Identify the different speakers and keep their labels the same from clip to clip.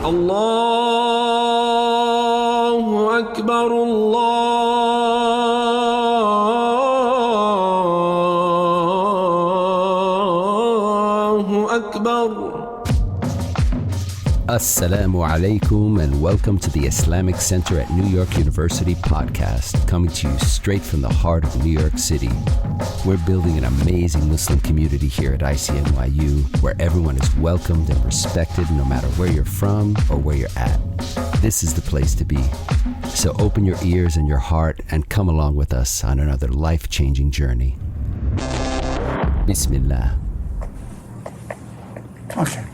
Speaker 1: الله أكبر الله أكبر.
Speaker 2: Assalamu alaikum and welcome to the Islamic Center at New York University podcast, coming to you straight from the heart of New York City. We're building an amazing Muslim community here at ICNYU where everyone is welcomed and respected no matter where you're from or where you're at. This is the place to be. So open your ears and your heart and come along with us on another life-changing journey. Bismillah.
Speaker 3: Okay.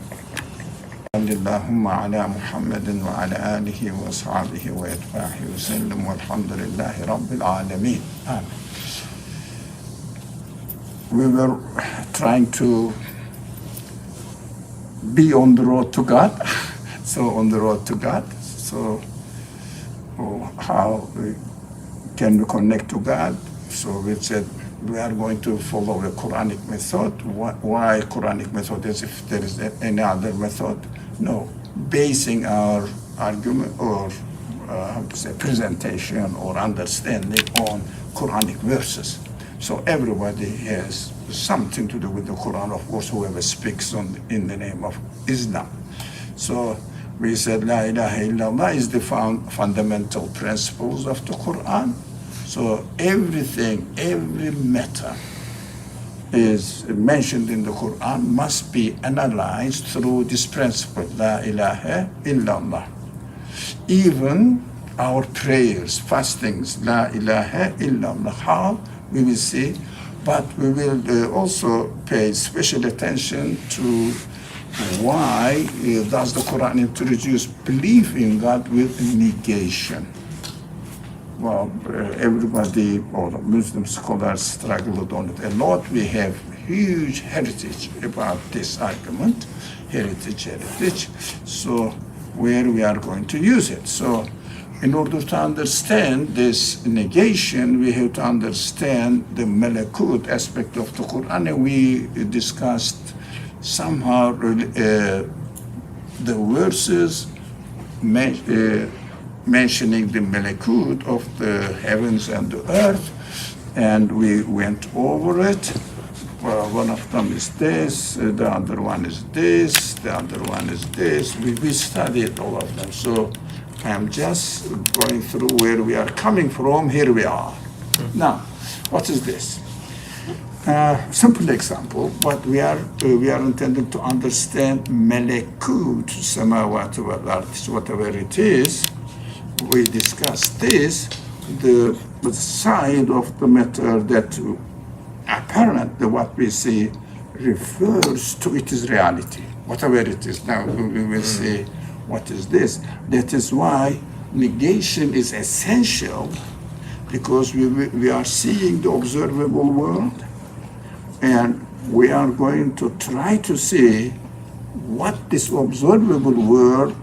Speaker 3: اللهم على محمد وعلى آله وأصحابه وأتباعه وسلم والحمد لله رب العالمين. Amen. We were trying to be on the road to God. On the road to God. How can we connect to God? So we said we are going to follow the Qur'anic method. Why Qur'anic method? As if there is any other method? No. Basing our argument or presentation or understanding on Qur'anic verses. So everybody has something to do with the Quran, of course, whoever speaks in the name of Islam. So we said La ilaha illallah is the fundamental principles of the Quran. So everything, every matter is mentioned in the Quran must be analyzed through this principle, La ilaha illallah. Even our prayers, fastings, La ilaha illallah. How? We will see, but we will also pay special attention to why does the Quran introduce belief in God with negation. Well, everybody, or Muslim scholars struggled on it a lot. We have huge heritage about this argument, heritage. So where we are going to use it. So in order to understand this negation, we have to understand the malakut aspect of the Quran. And we discussed somehow the verses mentioning the malakut of the heavens and the earth, and we went over it. Well, one of them is this, the other one is this, the other one is this. We studied all of them. So I'm just going through where we are coming from. Here we are. Now, what is this? Simple example, but we are intending to understand malakut samawati wal ardh, whatever it is. We discussed this, the side of the matter that apparently what we see refers to its reality, whatever it is. Now we will see what is this. That is why negation is essential, because we are seeing the observable world, and we are going to try to see what this observable world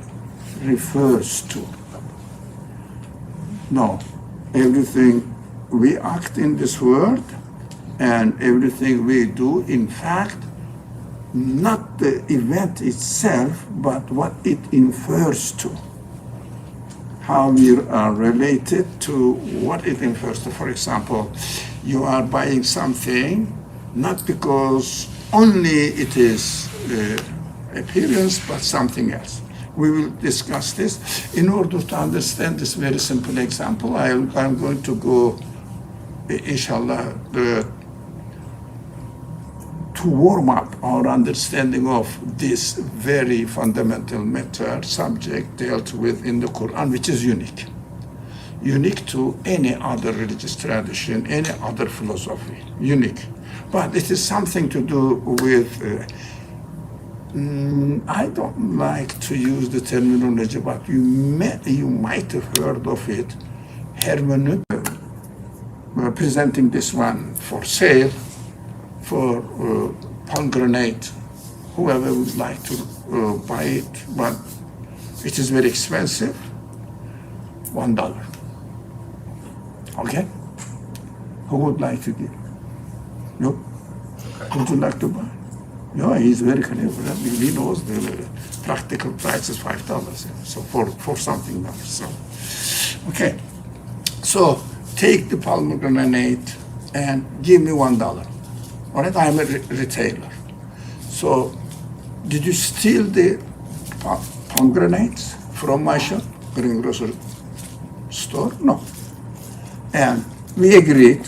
Speaker 3: refers to. No, everything we act in this world and everything we do, in fact, not the event itself, but what it infers to. How we are related to what it infers to. For example, you are buying something not because only it is appearance, but something else. We will discuss this. In order to understand this very simple example, I'm going to go, inshallah, to warm up our understanding of this very fundamental matter, subject dealt with in the Quran, which is unique to any other religious tradition, any other philosophy, unique. But it is something to do with I don't like to use the terminology, but you might have heard of it, hermeneutic. We're presenting this one for sale, for pomegranate. Whoever would like to buy it, but it is very expensive, $1. Okay? Who would like to give? You? Would you like to buy? Yeah, he's very clever. He knows the practical price is $5. So for something else. So, okay. So take the pomegranate and give me $1. All right, I'm a retailer. So did you steal the pomegranates from my shop, greengrocer store? No. And we agreed.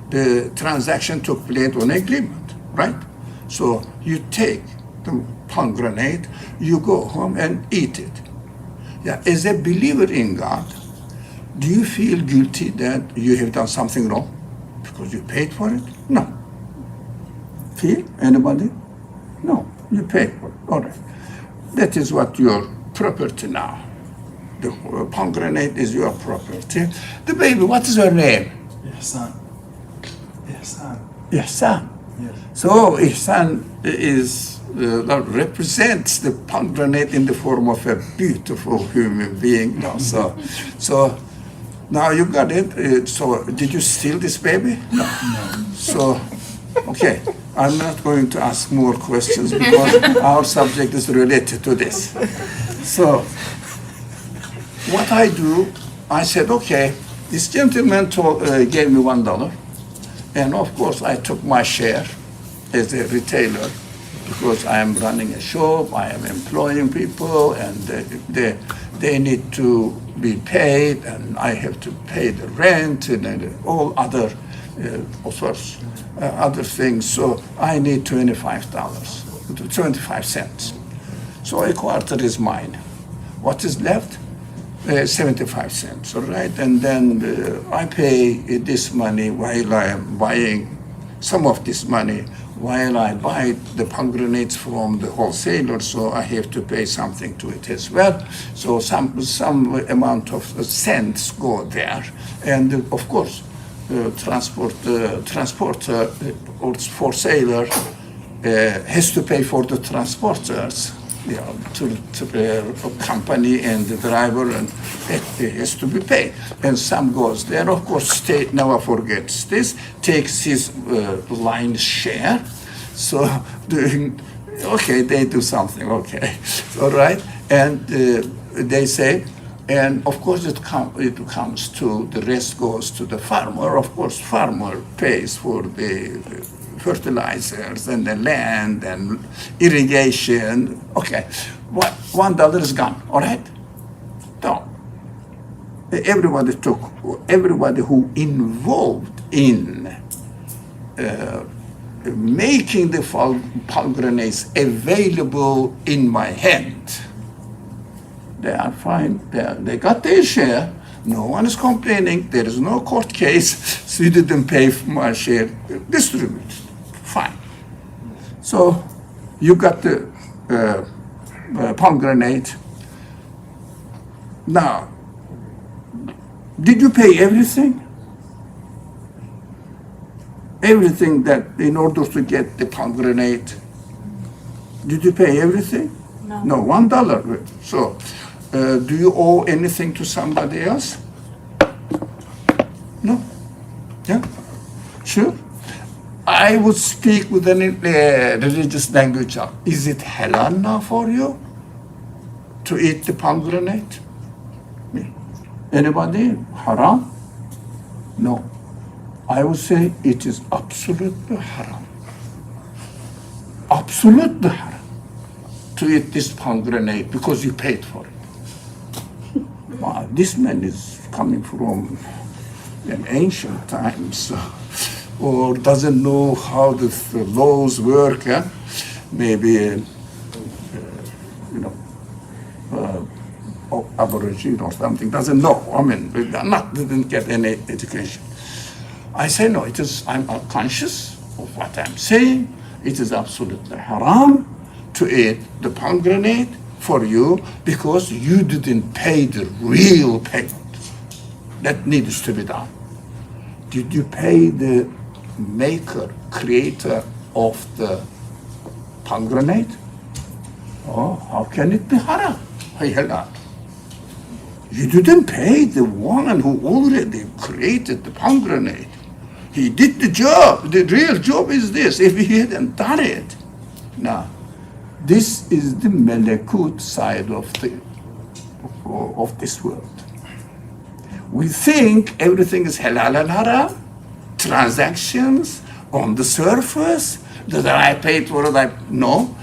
Speaker 3: The transaction took place on agreement, right? So you take the pomegranate, you go home and eat it. Yeah, as a believer in God, do you feel guilty that you have done something wrong because you paid for it? No. Feel? Anybody? No, you paid for it. All right. That is what your property now. The pomegranate is your property. The baby, what is her name?
Speaker 4: Ihsan. Ihsan.
Speaker 3: Ihsan.
Speaker 4: Yes.
Speaker 3: So Ihsan is represents the pomegranate in the form of a beautiful human being. No, so now you got it. So did you steal this baby? No. So okay, I'm not going to ask more questions because our subject is related to this. So what I do, I said, okay, this gentleman gave me $1. And of course, I took my share as a retailer because I am running a shop, I am employing people, and they need to be paid, and I have to pay the rent and all other other things. So I need $25 cents. So a quarter is mine. What is left? 75 cents, all right? And then I pay this money while I am buying some of this money while I buy the pomegranates from the wholesaler, so I have to pay something to it as well. So some amount of cents go there. And of course, transporter or wholesaler has to pay for the transporters. To the company and the driver, and it has to be paid. And some goes there. Of course, state never forgets this, takes his lion's share. So okay, they do something, okay, all right. And they say, and of course it comes to, the rest goes to the farmer. Of course, farmer pays for the fertilizers and the land and irrigation. Okay, $1 is gone, all right? No. Everybody who involved in making the pomegranates available in my hand, they are fine. They got their share. No one is complaining. There is no court case. So you didn't pay for my share. Distribute. Fine. So you got the pomegranate. Now, did you pay everything? Everything that in order to get the pomegranate, did you pay everything?
Speaker 5: No.
Speaker 3: No, $1. So, do you owe anything to somebody else? No? Yeah? Sure? I would speak with any religious language. Is it halal now for you to eat the pomegranate? Anybody? Haram? No. I would say it is absolutely haram. Absolutely haram to eat this pomegranate because you paid for it. Wow, this man is coming from an ancient times, or doesn't know how the laws work. Maybe, Aborigine or something, doesn't know. I mean, didn't get any education. I say no, I'm conscious of what I'm saying. It is absolutely haram to eat the pomegranate for you because you didn't pay the real payment. That needs to be done. Did you pay the maker, creator of the pomegranate? Oh, how can it be haram? Halal. You didn't pay the one who already created the pomegranate. He did the job. The real job is this. If he hadn't done it, Now, this is the melekut side of this world. We think everything is halal and haram, transactions on the surface, that I paid for it. No,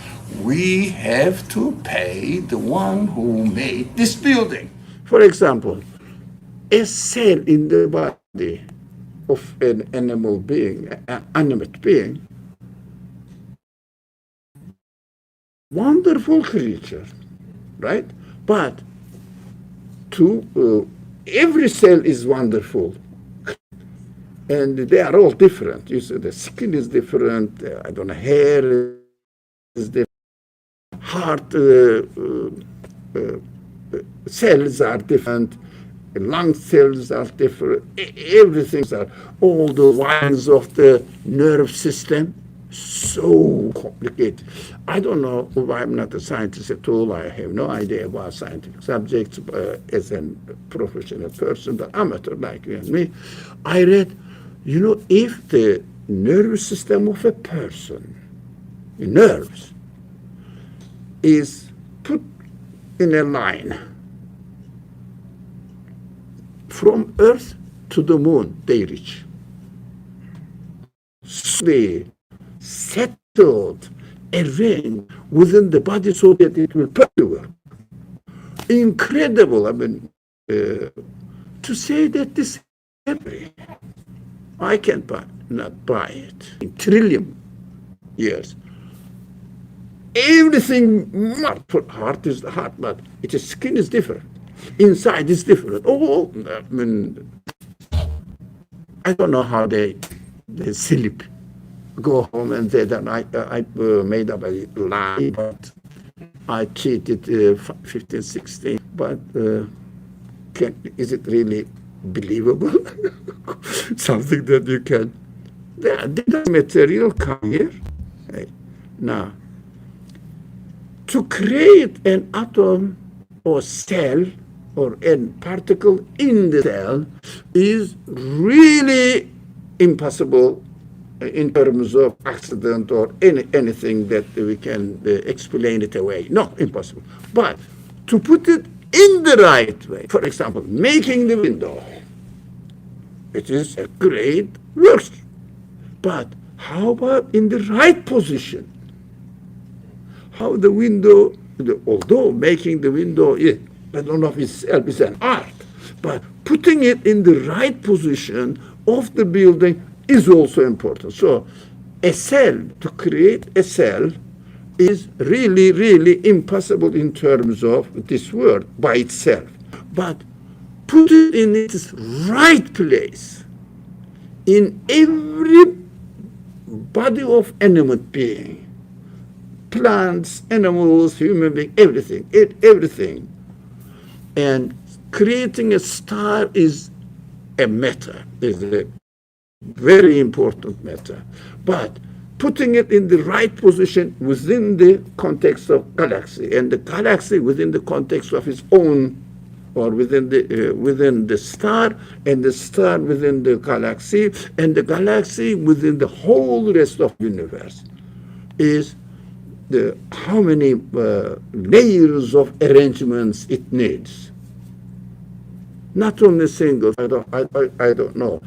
Speaker 3: we have to pay the one who made this building. For example, a cell in the body of an animal being, an animate being, wonderful creature, right? But every cell is wonderful, and they are all different. You see, the skin is different. I don't know, hair is different. Heart cells are different. Lung cells are different. Everything are all the lines of the nerve system. So complicated. I don't know. I'm not a scientist at all. I have no idea about scientific subjects as a professional person, but amateur like you and me. I read, if the nervous system of a person, the nerves, is put in a line from Earth to the moon, they reach. So they settled a ring within the body so that it will perfectly work. Incredible. I mean, to say that this every I can not buy it in trillion years. Everything, heart is the heart, but its skin is different. Inside is different. I don't know how they sleep. Go home and say that I made up a lie, but I cheated 15, 16. But is it really believable? Something that you can. Did the material come here? Right. Now, to create an atom or cell or a particle in the cell is really impossible in terms of accident or anything that we can explain it away. No, impossible. But to put it in the right way, for example, making the window, it is a great work. But how about in the right position? How the window, although making the window, I don't know if itself is an art, but putting it in the right position of the building is also important. So a cell, to create a cell, is really, really impossible in terms of this world by itself. But put it in its right place, in every body of animate being, plants, animals, human beings, everything. And creating a star is a matter, is a very important matter. But putting it in the right position within the context of galaxy, and the galaxy within the context of its own, or within the star, and the star within the galaxy, and the galaxy within the whole rest of the universe, is how many layers of arrangements it needs. Not only singles. I don't know.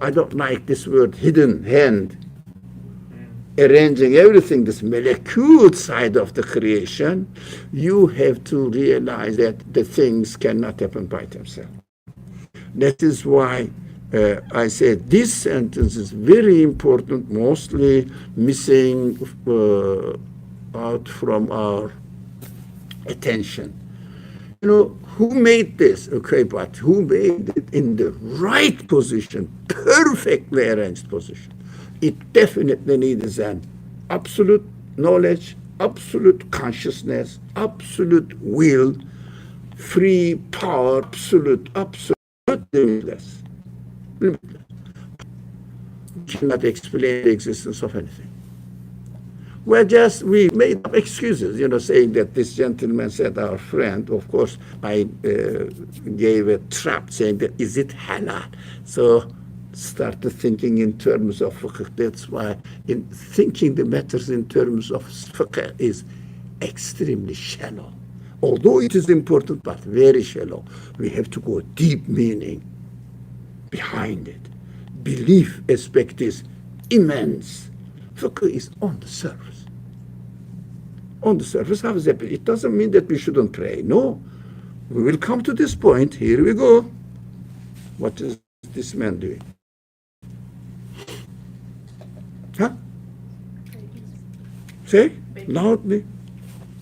Speaker 3: I don't like this word hidden hand. Arranging everything, this melekut side of the creation, you have to realize that the things cannot happen by themselves. That is why I said this sentence is very important, mostly missing out from our attention. Who made this? Okay, but who made it in the right position, perfectly arranged position? It definitely needs an absolute knowledge, absolute consciousness, absolute will, free power, absolute, limitless. We cannot explain the existence of anything. We made up excuses, saying that this gentleman said our friend. Of course, I gave a trap saying that, is it halal? So started thinking in terms of fiqh. That's why in thinking the matters in terms of fiqh is extremely shallow. Although it is important, but very shallow. We have to go deep meaning behind it. Belief aspect is immense. Fiqh is on the surface. On the surface, how is that? It doesn't mean that we shouldn't pray. No. We will come to this point. Here we go. What is this man doing? Huh? Say? Loudly.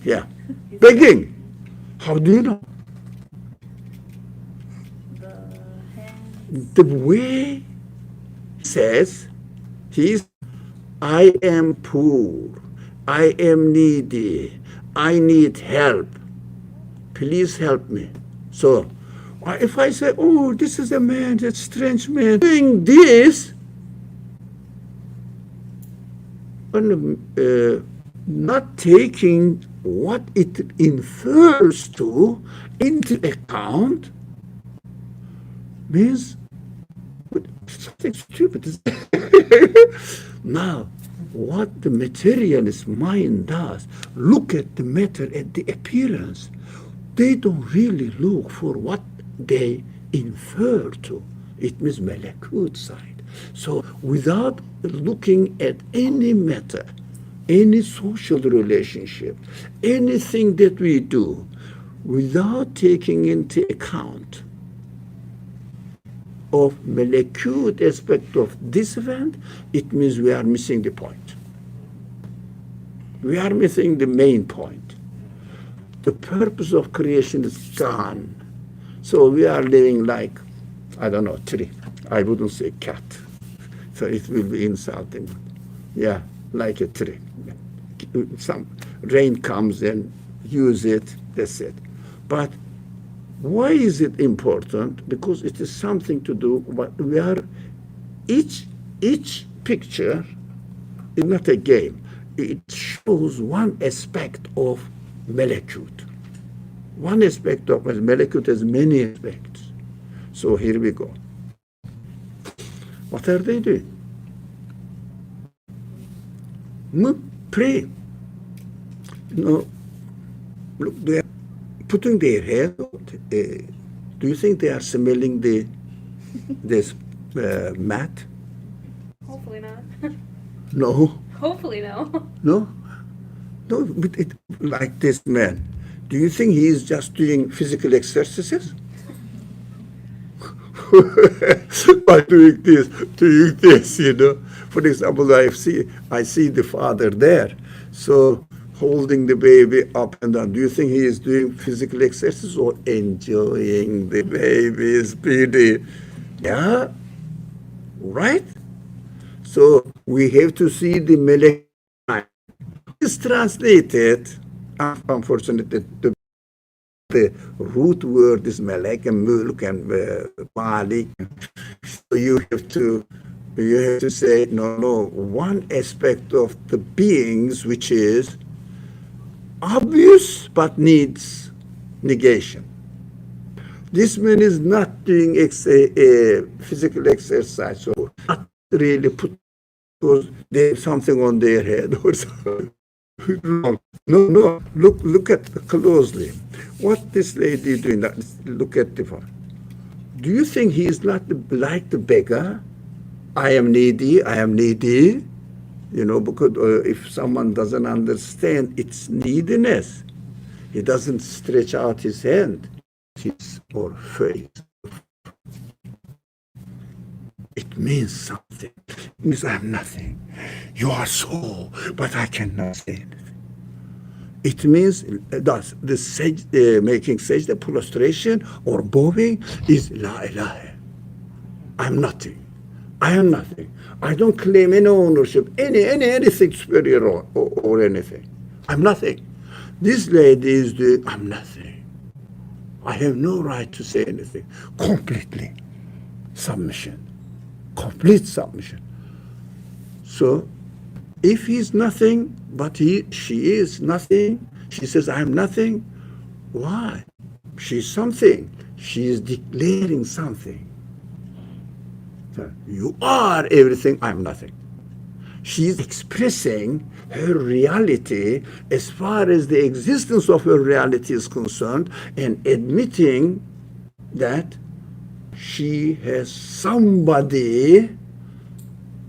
Speaker 3: Yeah. Begging. How do you know? The way he says, I am poor, I am needy, I need help, please help me. So, if I say, oh, this is a man, that strange man, doing this, not taking what it infers to into account, means something stupid. Now, what the materialist mind does, look at the matter at the appearance. They don't really look for what they infer to. It means malakut side. So without looking at any matter, any social relationship, anything that we do, without taking into account of malakut aspect of this event, it means we are missing the point. We are missing the main point. The purpose of creation is gone. So we are living like, I don't know, tree. I wouldn't say cat. So it will be insulting. Yeah, like a tree. Some rain comes and use it, that's it. But why is it important? Because it is something to do, but we are, each picture is not a game. It shows one aspect of malakut. One aspect of malakut has many aspects. So here we go. What are they doing? Pray. No, look, they are putting their head. Do you think they are smelling this mat?
Speaker 5: Hopefully not.
Speaker 3: No.
Speaker 5: Hopefully no.
Speaker 3: No. No. But like this man. Do you think he is just doing physical exercises? By doing this, you know. For example, I see the father there, so holding the baby up and down. Do you think he is doing physical exercise or enjoying the baby's beauty? Yeah, right? So we have to see the melek. It's translated, unfortunately, the root word is melek and mulk and malik. So you have to say, no, one aspect of the beings which is obvious but needs negation. This man is not doing physical exercise, so not really put because they have something on their head or something. No, look at closely. What this lady doing? Look at the phone. Do you think he is not like the beggar? I am needy, you know, because if someone doesn't understand its neediness, he doesn't stretch out his hand or face. It means something. It means I am nothing. You are so, but I cannot say anything. It means thus the making sajda, prostration or bowing is la ilaha. I am nothing. I am nothing. I don't claim any ownership, anything superior or anything. I'm nothing. This lady is doing, I'm nothing. I have no right to say anything. Completely submission. Complete submission. So, if he's nothing, but she is nothing, she says, I'm nothing, why? She's something. She is declaring something. You are everything, I'm nothing. She's expressing her reality as far as the existence of her reality is concerned and admitting that she has somebody,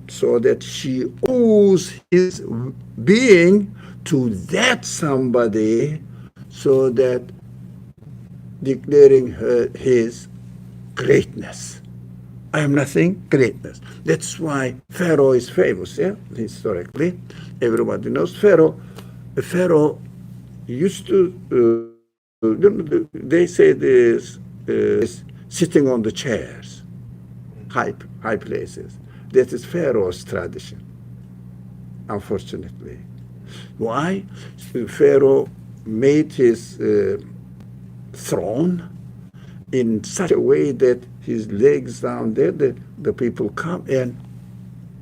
Speaker 3: so that she owes his being to that somebody, so that declaring his greatness. I am nothing, greatness. That's why Pharaoh is famous, yeah, historically. Everybody knows Pharaoh. Pharaoh used to, they say this, sitting on the chairs, high places. That is Pharaoh's tradition, unfortunately. Why? Pharaoh made his throne in such a way that his legs down there, the people come and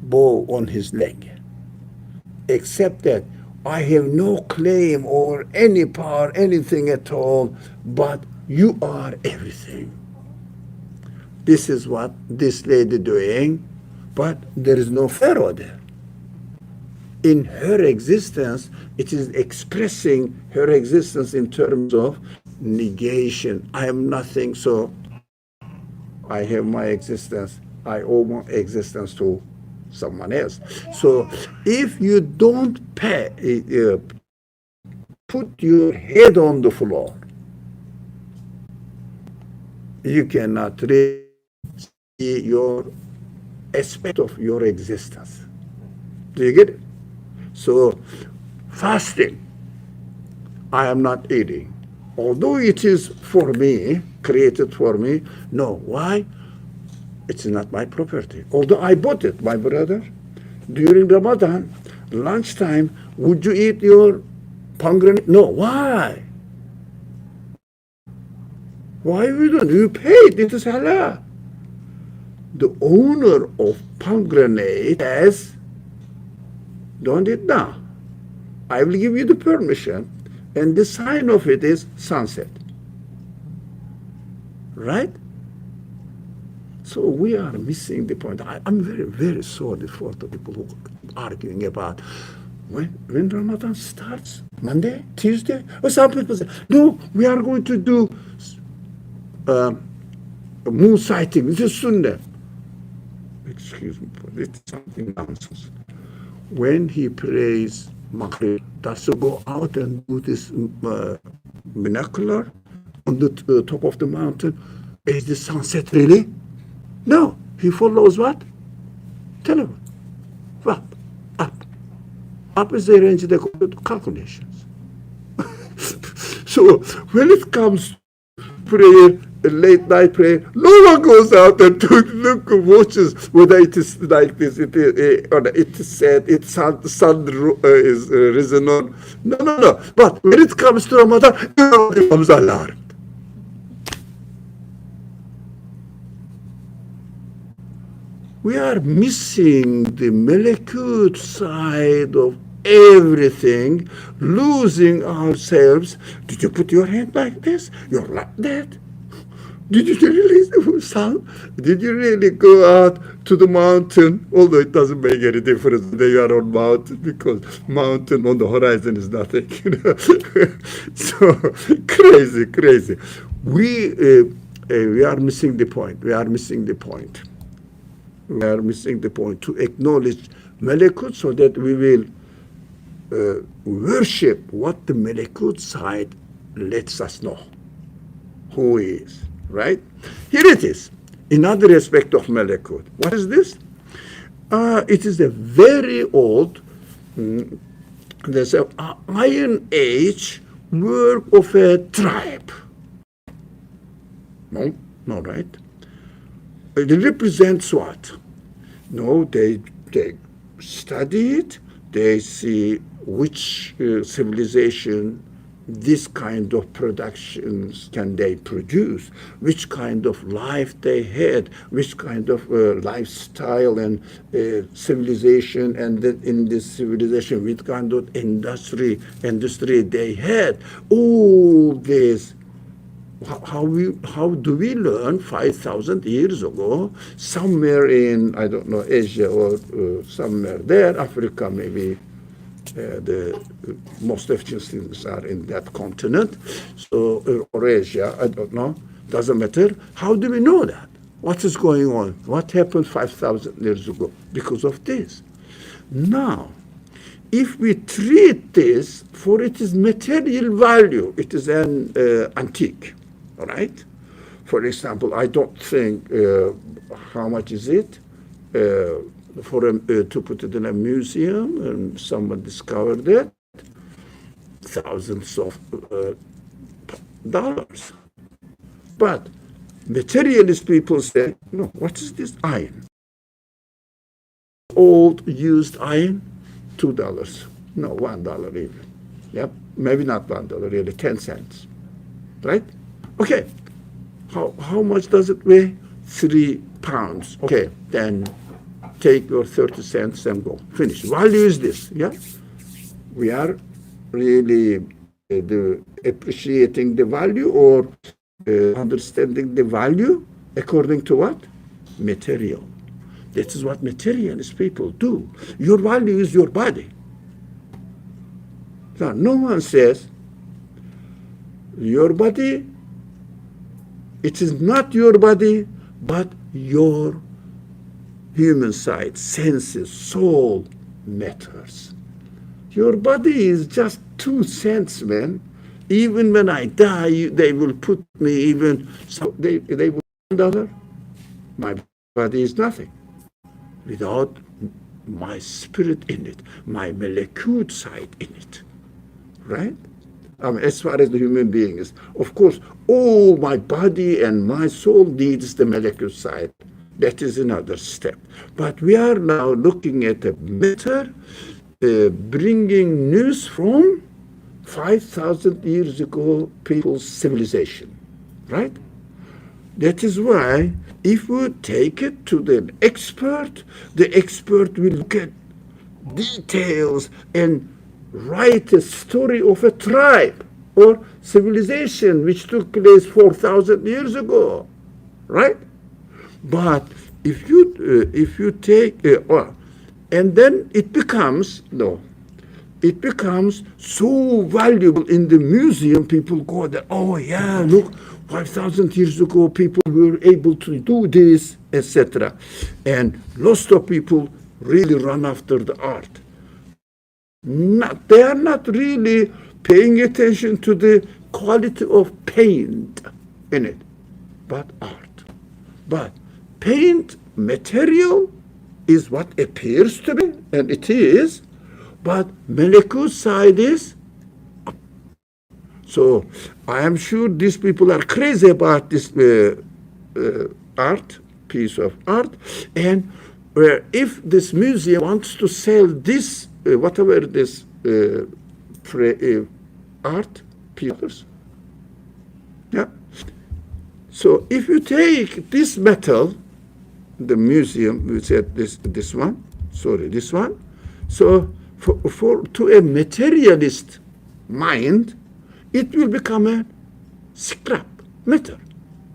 Speaker 3: bow on his leg. Except that I have no claim or any power, anything at all, but you are everything. This is what this lady doing, but there is no Pharaoh there. In her existence, it is expressing her existence in terms of negation. I am nothing, so I have my existence. I owe my existence to someone else. So if you don't put your head on the floor, you cannot really see your aspect of your existence. Do you get it? So fasting, I am not eating. Although it is for me, created for me, no. Why? It's not my property. Although I bought it, my brother, during Ramadan, lunchtime, would you eat your pomegranate? No. Why? Why we don't? You paid, it is halal. The owner of pomegranate says, don't eat now. I will give you the permission, and the sign of it is sunset. Right? So we are missing the point. I'm very, very sorry for the people who are arguing about when Ramadan starts, Monday, Tuesday, or some people say, no, we are going to do moon sighting. This is Sunnah. Excuse me, it's something nonsense. When he prays Maghrib, does he go out and do this binocular on the top of the mountain? Is the sunset really? No, he follows what? Telephone. What? Up. Up is the range of the calculations. So when it comes to prayer, late night prayer, no one goes out and watches whether it is like this, or it is said, sun is risen on. No. But when it comes to Ramadan, everybody becomes alarmed. We are missing the malakut side of everything, losing ourselves. Did you put your hand like this? You're like that. Did you really, son? Did you really go out to the mountain? Although it doesn't make any difference that you are on mountain, because mountain on the horizon is nothing. So crazy. We are missing the point. We are missing the point to acknowledge malakut, so that we will worship what the malakut side lets us know who he is. Right? Here it is. Another aspect of malakut. What is this? It is a very old, there's an Iron Age work of a tribe. No, right? It represents what? No, they study it, they see which civilization this kind of productions can they produce, which kind of life they had, which kind of lifestyle and civilization, and in this civilization, which kind of industry they had. All this how do we learn 5,000 years ago, somewhere in, I don't know, Asia or somewhere there, Africa maybe, the most efficient things are in that continent, so or Asia, I don't know, doesn't matter. How do we know that? What is going on? What happened 5,000 years ago? Because of this. Now, if we treat this for its material value, it is an antique, all right? For example, I don't think, how much is it? To put it in a museum, and someone discovered it, thousands of dollars. But materialist people say, no, what is this iron? Old used iron, $2. No, $1 even. Yep, maybe not $1, really 10 cents. Right? Okay. How much does it weigh? 3 pounds. Okay, then take your 30 cents and go. Finish. Value is this. Yeah? We are really appreciating the value or understanding the value according to what? Material. This is what materialist people do. Your value is your body. So no one says, your body, it is not your body, but your human side, senses, soul matters. Your body is just 2 cents, man. Even when I die, they will put me even, so they will $1. My body is nothing without my spirit in it, my malakut side in it, right? As far as the human being is, of course, all my body and my soul needs the malakut side. That is another step. But we are now looking at a matter, bringing news from 5,000 years ago people's civilization, right? That is why if we take it to the expert will look at details and write a story of a tribe or civilization which took place 4,000 years ago, right? But if you take, and then it becomes so valuable in the museum. People go there, oh yeah, look, 5,000 years ago people were able to do this, etc. And lots of people really run after the art. They are not really paying attention to the quality of paint in it, but art. But paint material is what appears to be, and it is, but malakut side is. So I am sure these people are crazy about this piece of art, and if this museum wants to sell this, whatever this art pieces, yeah. So if you take this metal, the museum, we said this one. So to a materialist mind, it will become a scrap metal,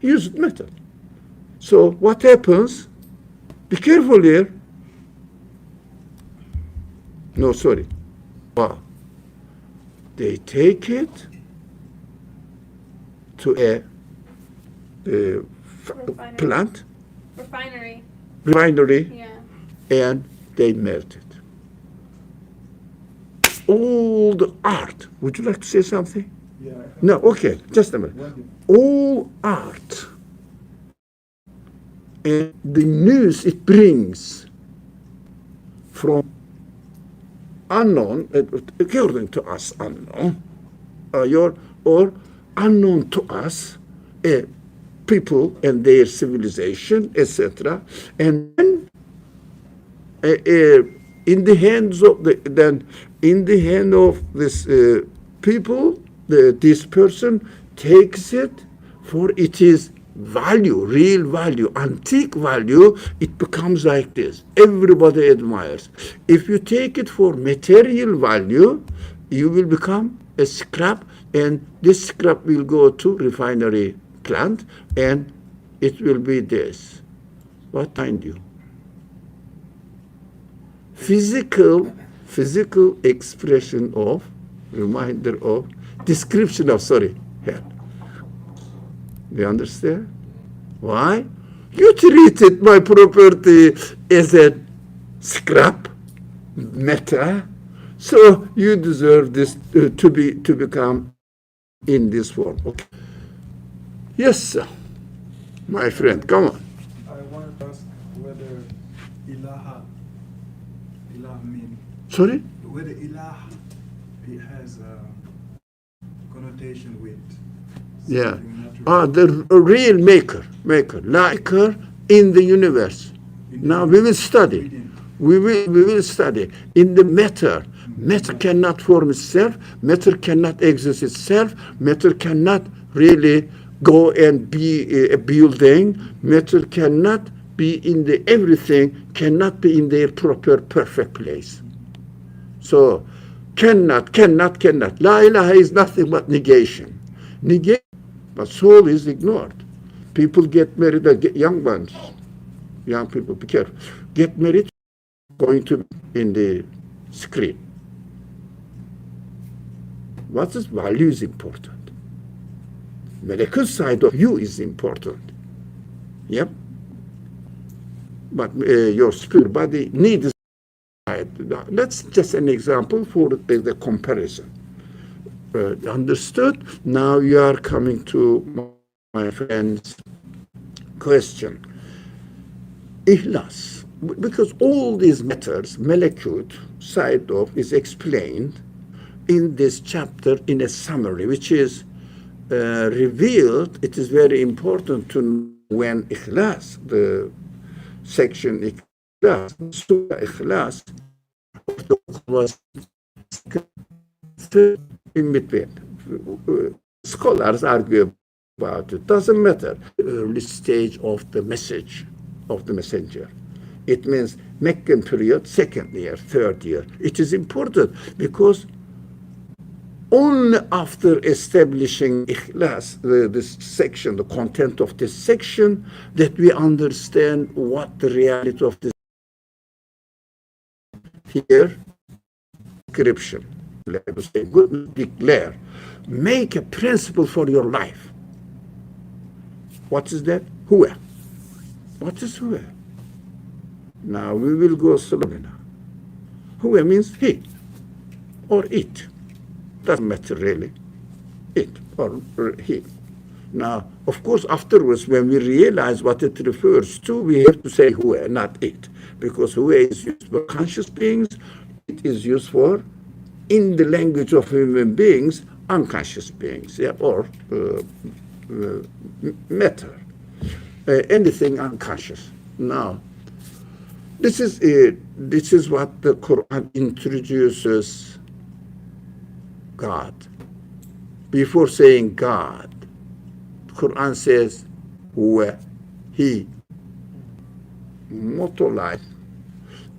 Speaker 3: used metal. So what happens? Be careful here. No, sorry. Wow. They take it to a plant. Refinery.
Speaker 5: Yeah.
Speaker 3: And they melt it. All the art. Would you like to say something?
Speaker 4: Yeah.
Speaker 3: No, okay, just a minute. All art and the news it brings from unknown, according to us unknown, or unknown to us, people and their civilization, etc. And then in the hands of this people, this person takes it for its value, real value, antique value. It becomes like this. Everybody admires. If you take it for material value, you will become a scrap, and this scrap will go to refinery plant, and it will be this. What find you? Physical expression of, reminder of, description of, hell. You understand? Why? You treated my property as a scrap, matter, so you deserve this to become in this form. Okay. Yes, sir. My friend, come on.
Speaker 4: I wanted to ask whether ilah mean.
Speaker 3: Sorry?
Speaker 4: Whether ilah, it has a connotation with.
Speaker 3: Yeah.
Speaker 4: Natural.
Speaker 3: The real maker, in the universe. Now we will study. We will study in the matter. Matter cannot form itself. Matter cannot exist itself. Matter cannot really go and be a building. Matter cannot be in the everything. Cannot be in their proper perfect place. So cannot. La ilaha is nothing but negation. Negation, but soul is ignored. People get married, young ones, young people, be careful. Get married, going to in the screen. What is value is important. Medical side of you is important. Yep. But your spirit body needs. That's just an example for the comparison. Understood? Now you are coming to my friend's question. Ihlas. Because all these matters, malakut, side of, is explained in this chapter in a summary, which is revealed. It is very important to know when Ikhlas, the section Ikhlas, Surah Ikhlas, was in between. Scholars argue about it. Doesn't matter. Early stage of the message of the messenger. It means Meccan period, second year, third year. It is important because only after establishing Ikhlas, this section, the content of this section, that we understand what the reality of this here. Description. Let us say, good, declare. Make a principle for your life. What is that? Huwa. What is huwa? Now we will go slowly now. Huwa means he or it. Doesn't matter really. It or he. Now, of course, afterwards, when we realize what it refers to, we have to say huwa, not it. Because huwa is used for conscious beings, it is used for, in the language of human beings, unconscious beings, yeah, or matter. Anything unconscious. Now, this is what the Quran introduces God. Before saying God, the Quran says, huwa, he. Motto life.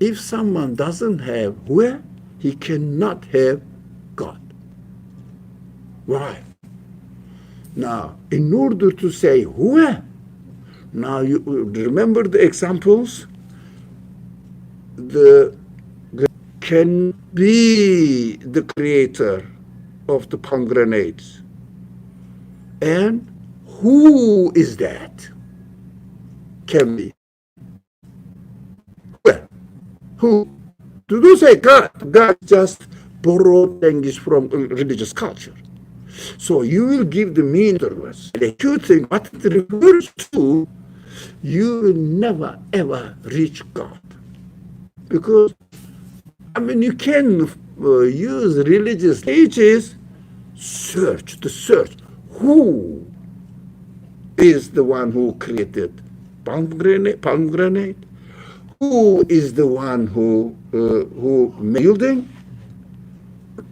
Speaker 3: If someone doesn't have huwa, he cannot have God. Why? Now, in order to say huwa, now you remember the examples? The can be the creator of the pomegranates. And who is that? Can be. Well, who? Do you say God? God just borrowed language from religious culture. So you will give the meaning to the words. And if you think what it refers to, you will never ever reach God. Because, I mean, you can use religious ages, search. Who is the one who created pomegranate? Who is the one who made building?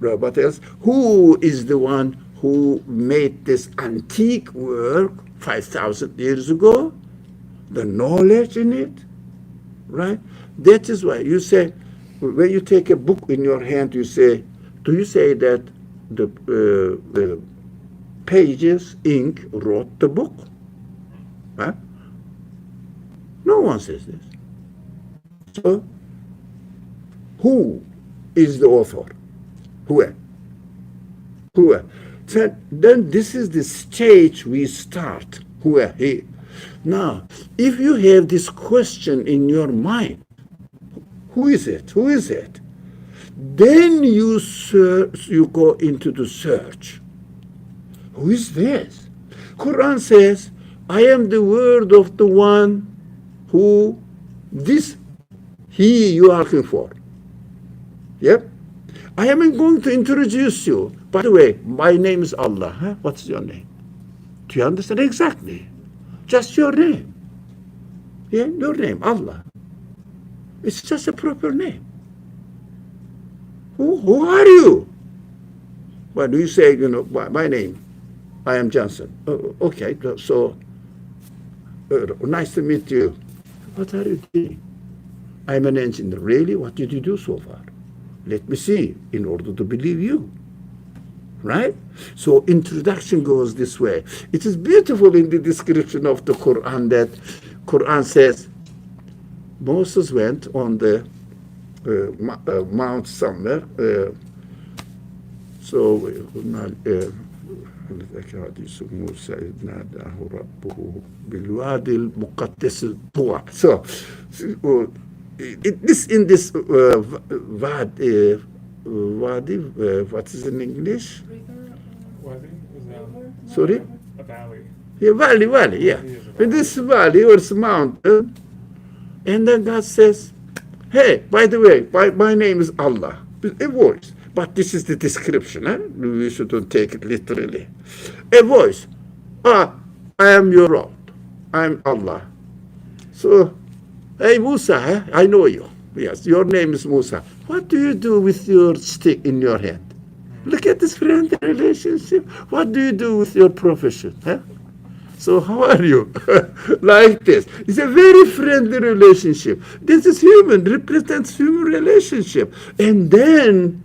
Speaker 3: What else? Who is the one who made this antique work 5,000 years ago? The knowledge in it, right? That is why you say, when you take a book in your hand, you say, do you say that the pages, ink wrote the book. Huh? No one says this. So, who is the author? Who? So then this is the stage we start. Who? He. Now, if you have this question in your mind, who is it? Who is it? Then you search, you go into the search. Who is this? Quran says, I am the word of the one who, this, he you are looking for. Yep. I am going to introduce you. By the way, my name is Allah. Huh? What's your name? Do you understand? Exactly. Just your name. Yeah, your name, Allah. It's just a proper name. Who are you? Well, do you say, my name, I am Johnson. Okay, so nice to meet you. What are you doing? I'm an engineer. Really? What did you do so far? Let me see, in order to believe you. Right? So introduction goes this way. It is beautiful in the description of the Quran that Quran says Moses went on the mount somewhere. In this wadi, what is in English?
Speaker 6: Wadi is
Speaker 3: Sorry?
Speaker 6: a valley.
Speaker 3: Yeah, valley, yeah. In this valley or this mountain, and then God says, hey, by the way, my name is Allah. A voice. But this is the description. We shouldn't take it literally. A voice. I am your Lord. I am Allah. So, hey, Musa, I know you. Yes, your name is Musa. What do you do with your stick in your hand? Look at this friendly relationship. What do you do with your profession? Huh? So how are you? Like this. It's a very friendly relationship. This is human, represents human relationship. And then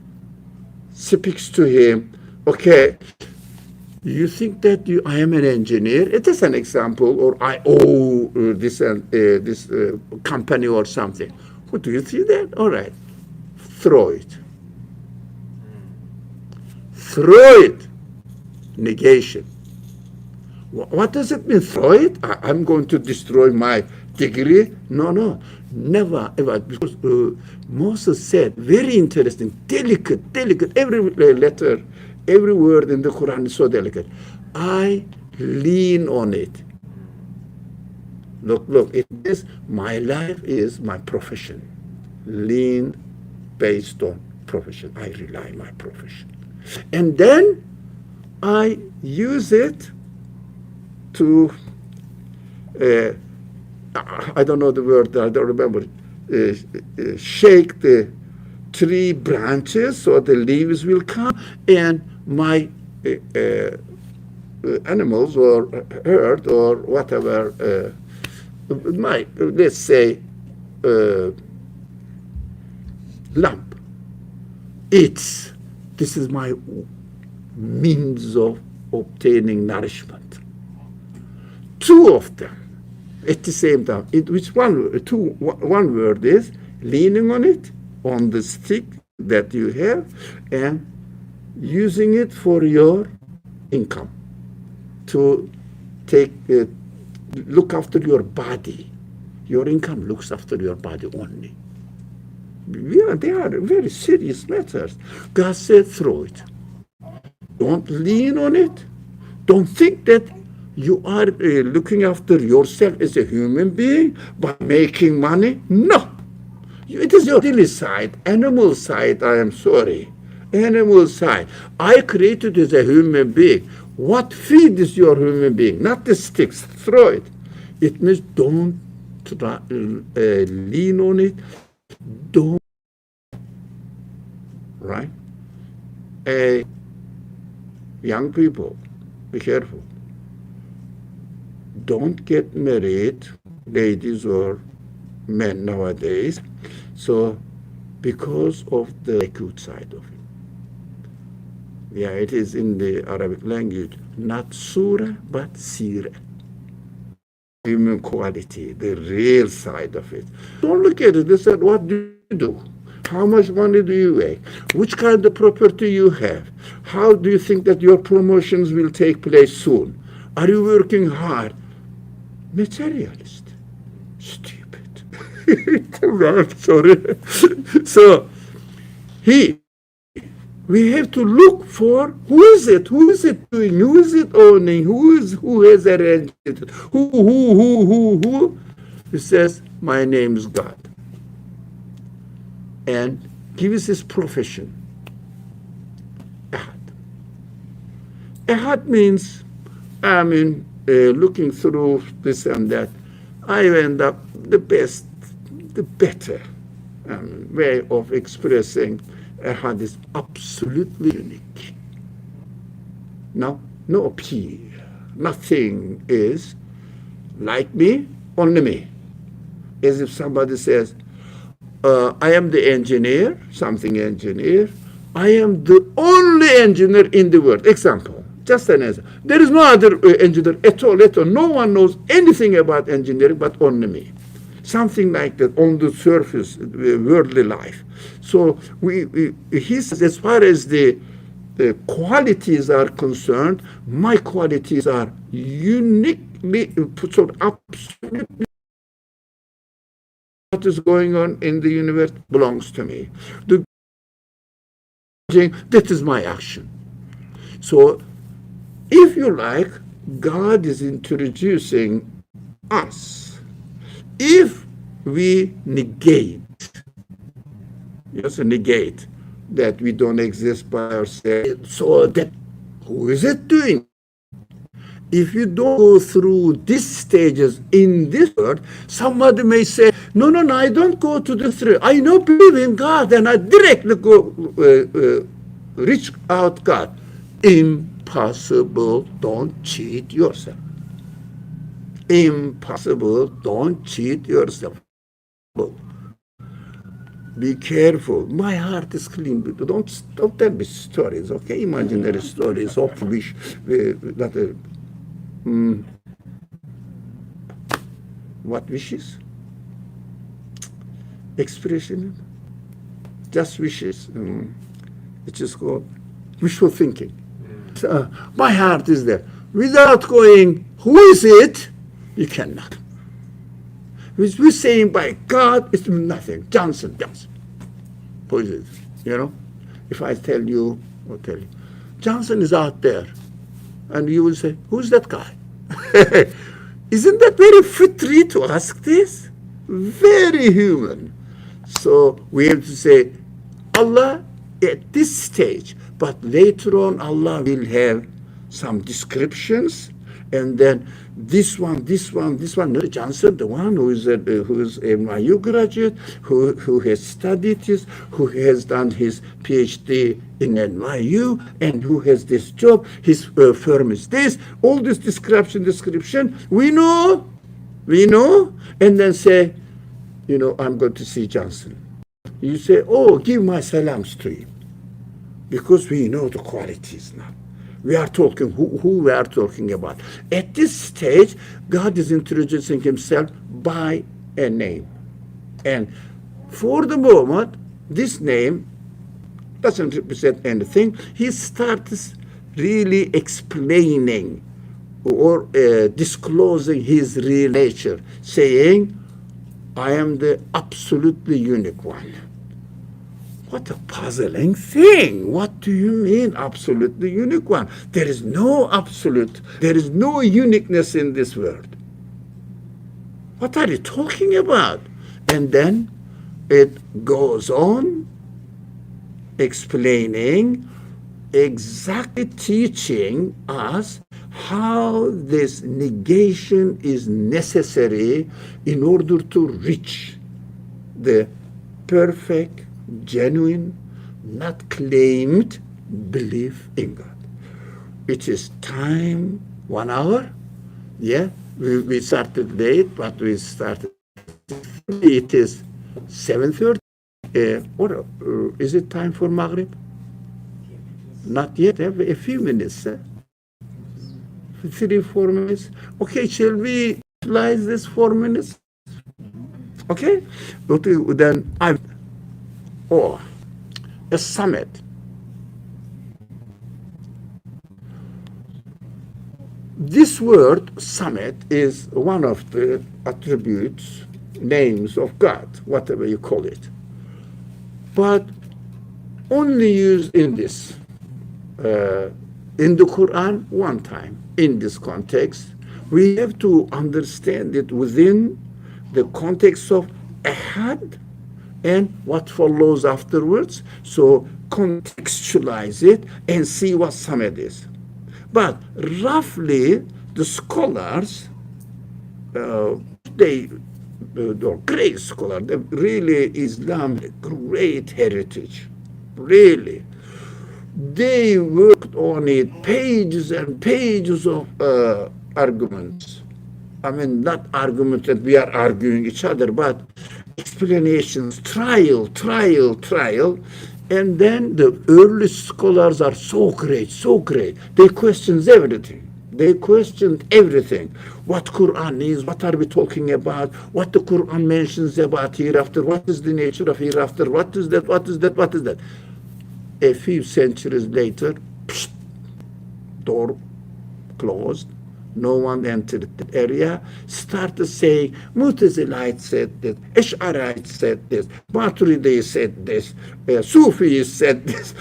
Speaker 3: speaks to him, okay, you think that I am an engineer? It is an example, or I owe this company or something. What do you see that? All right. Throw it. Throw it. Negation. What does it mean? Throw it? I'm going to destroy my degree? No. Never, ever. Because Moses said, very interesting, delicate. Every letter, every word in the Quran is so delicate. I lean on it. Look, it is, my life is my profession. Lean based on profession. I rely on my profession. And then I use it to, I don't know the word, I don't remember, shake the tree branches so the leaves will come, and my animals or herd or whatever, my, let's say, lamp, eats. This is my means of obtaining nourishment. Two of them at the same time. One word is leaning on it, on the stick that you have, and using it for your income, to look after your body. Your income looks after your body only. Yeah, they are very serious matters. God said, throw it. Don't lean on it. Don't think that you are looking after yourself as a human being by making money. No. It is your daily side, animal side, I am sorry. Animal side. I created you as a human being. What feed is your human being? Not the sticks. Throw it. It means don't lean on it. Don't. Right? Young people, be careful. Don't get married, ladies or men nowadays, so because of the acute side of it. Yeah, it is in the Arabic language, not surah, but sirah. Human quality, the real side of it. Don't look at it. They said, what do you do? How much money do you make? Which kind of property you have? How do you think that your promotions will take place soon? Are you working hard? Materialist. Stupid. I'm sorry. So, we have to look for who is it doing, who is it owning, who has arranged it, who. He says, my name is God. And gives his profession. Ahad. Ahad means, looking through this and that, I end up the better way of expressing Ahad is absolutely unique. No peer. Nothing is like me, only me. As if somebody says, I am the engineer, something engineer. I am the only engineer in the world. Example, just an example. There is no other engineer at all. No one knows anything about engineering but only me. Something like that on the surface, worldly life. So he says, as far as the qualities are concerned, my qualities are uniquely, so absolutely. What is going on in the universe belongs to me. That is my action. So, if you like, God is introducing us. If we negate that we don't exist by ourselves, so that who is it doing? If you don't go through these stages in this world, somebody may say, no, I don't go to this road. I know believe in God and I directly go reach out God. Impossible. Don't cheat yourself. Impossible. Don't cheat yourself. Be careful. My heart is clean. Don't tell me stories, okay? Imaginary stories of wish that. What wishes? Expression? Just wishes. It is called wishful thinking. So, my heart is there. Without going, who is it? You cannot. We're saying by God, it's nothing. Johnson. Who is it? You know? If I tell you, Johnson is out there. And you will say, who's that guy? Isn't that very fitry to ask this? Very human. So we have to say, Allah at this stage, but later on Allah will have some descriptions, and then this one, Johnson, the one who is a NYU graduate, who has studied this, who has done his PhD in NYU, and who has this job, his firm is this, all this description, we know, and then say, I'm going to see Johnson. You say, give my salams to him, because we know the qualities now. We are talking who we are talking about. At this stage, God is introducing himself by a name. And for the moment, this name doesn't represent anything. He starts really explaining or disclosing his real nature, saying, I am the absolutely unique one. What a puzzling thing. What do you mean, absolutely unique one? There is no absolute, there is no uniqueness in this world. What are you talking about? And then it goes on explaining, exactly teaching us how this negation is necessary in order to reach the perfect, genuine, not claimed belief in God. It is time, 1 hour. Yeah, we started late, but we started. It is 7:30. Or is it time for Maghrib? Not yet, a few minutes. 3, 4 minutes. Okay, shall we utilize this 4 minutes? Okay? But then a summit. This word summit is one of the attributes, names of God, whatever you call it, but only used in this, in the Quran one time. In this context, we have to understand it within the context of ahad and what follows afterwards. So contextualize it and see what summit is. But roughly, the scholars, they're great scholars, they really Islam, great heritage, really. They worked on it, pages and pages of arguments. I mean, not arguments that we are arguing each other, but explanations, trial. And then the early scholars are so great. They questioned everything. What Quran is, what are we talking about, what the Quran mentions about hereafter, what is the nature of hereafter, what is that. A few centuries later, door closed. No one entered the area. Started saying, Mu'tazilites said this, Ash'arites said this, Maturidi said this, Sufis said this,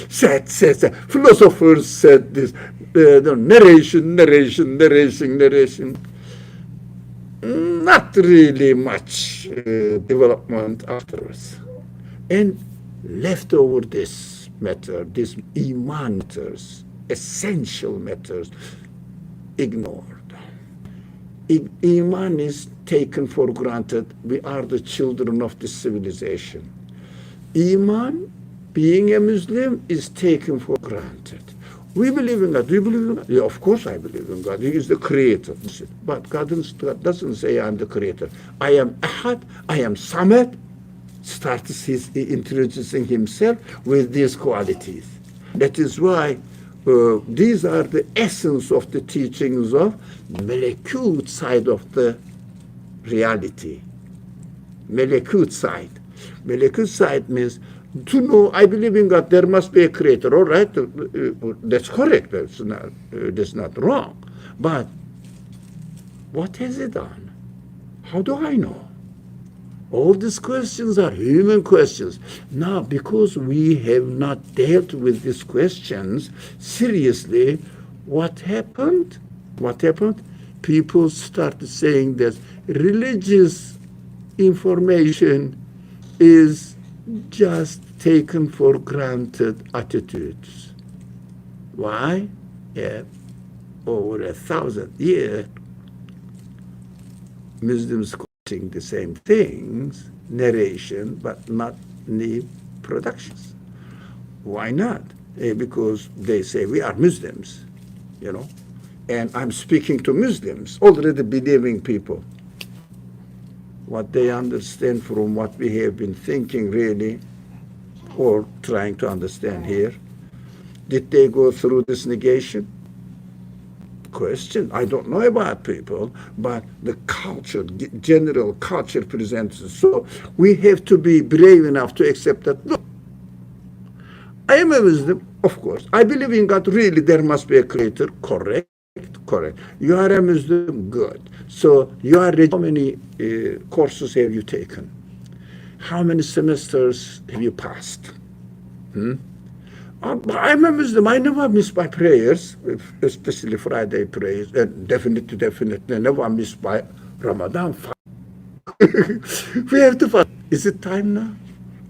Speaker 3: said, philosophers said this, narration. Not really much development afterwards. And left over this matter, these iman matters, essential matters, ignored. Iman is taken for granted. We are the children of this civilization. Iman, being a Muslim, is taken for granted. We believe in God. Do you believe in God? Yeah, of course I believe in God. He is the creator. But God doesn't say I'm the creator. I am Ahad, I am Samad. Starts introducing himself with these qualities. That is why these are the essence of the teachings of Melekut side of the reality. Melekut side. Melekut side means to know, I believe in God, there must be a creator. All right, that's correct. That's not wrong. But what has it done? How do I know? All these questions are human questions. Now, because we have not dealt with these questions seriously, what happened? People started saying that religious information is just taken for granted attitudes. Why? Yeah, over 1,000 years, Muslims the same things, narration, but not new productions. Why not? Because they say we are Muslims, and I'm speaking to Muslims, already believing people. What they understand from what we have been thinking really, or trying to understand here, did they go through this negation? Question. I don't know about people, but the culture, general culture presents it. So we have to be brave enough to accept that. Look, I am a Muslim, of course. I believe in God. Really, there must be a creator. Correct. You are a Muslim. Good. So you are. How many courses have you taken? How many semesters have you passed? I'm a Muslim. I never miss my prayers, especially Friday prayers, and definitely never miss my Ramadan. We have to fast. Is it time now?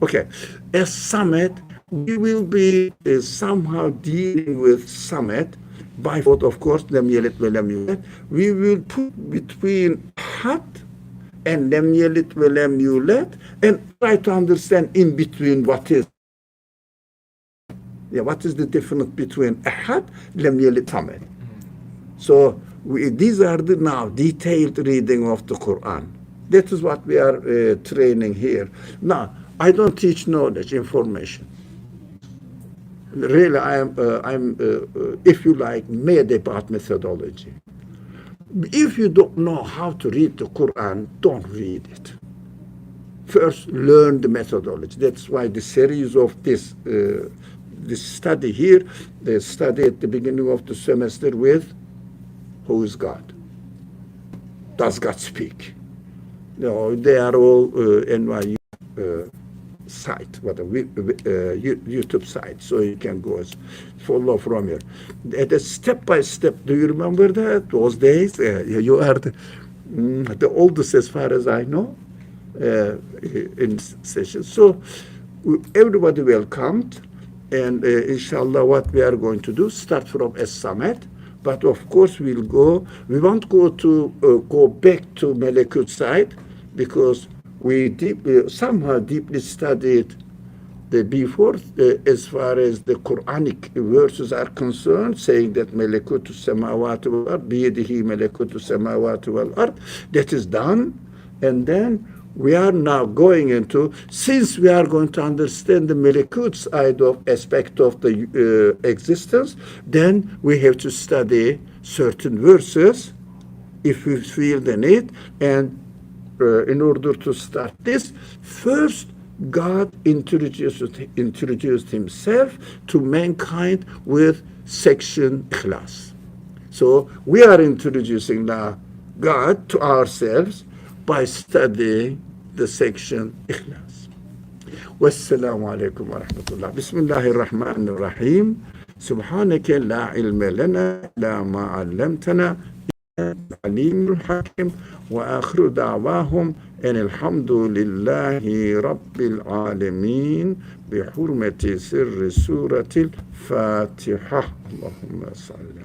Speaker 3: Okay. As summit, we will be somehow dealing with summit by vote, of course, lam yalid wa lam yulad. We will put between had and lam yalid wa lam yulad and try to understand in between what is. Yeah, what is the difference between ahad, lam yalid, samad? So these are the now detailed reading of the Quran. That is what we are training here. Now, I don't teach knowledge, information. really, if you like, mad about methodology. If you don't know how to read the Quran, don't read it. First, learn the methodology. That's why the series of this study here, they study at the beginning of the semester with who is God? Does God speak? No, they are all NYU site, YouTube site, so you can go follow from here. At a step by step, do you remember that those days? You are the oldest as far as I know in session. So everybody welcomed, and inshallah, what we are going to do, start from a summit. But of course, we won't go back to Malakut side, because we somehow deeply studied before as far as the Qur'anic verses are concerned, saying that Malakutu samawati wal ard, biyadihi malakutu samawati wal ard, that is done. And then we are now going into, since we are going to understand the Malakut side of aspect of the existence, then we have to study certain verses if we feel the need. And in order to start this, first God introduced himself to mankind with section Ikhlas. So we are introducing now God to ourselves by studying the section Ikhlas. Wassalamu alaikum wa rahmatullah. Bismillahir Rahmanir Rahim. Subhanaka la ilma lana illa ma 'allamtana العليم الحكيم وآخر دعواهم أن الحمد لله رب العالمين بحرمة سر سورة الفاتحة اللهم صل.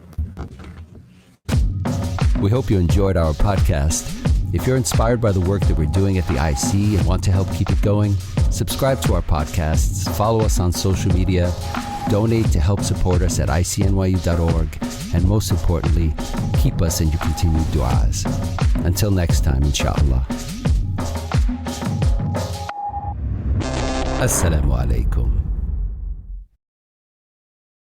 Speaker 2: We hope you enjoyed our podcast. If you're inspired by the work that we're doing at the IC and want to help keep it going, subscribe to our podcasts, follow us on social media, donate to help support us at icnyu.org, and most importantly, keep us in your continued du'as. Until next time, inshallah. Assalamu alaikum.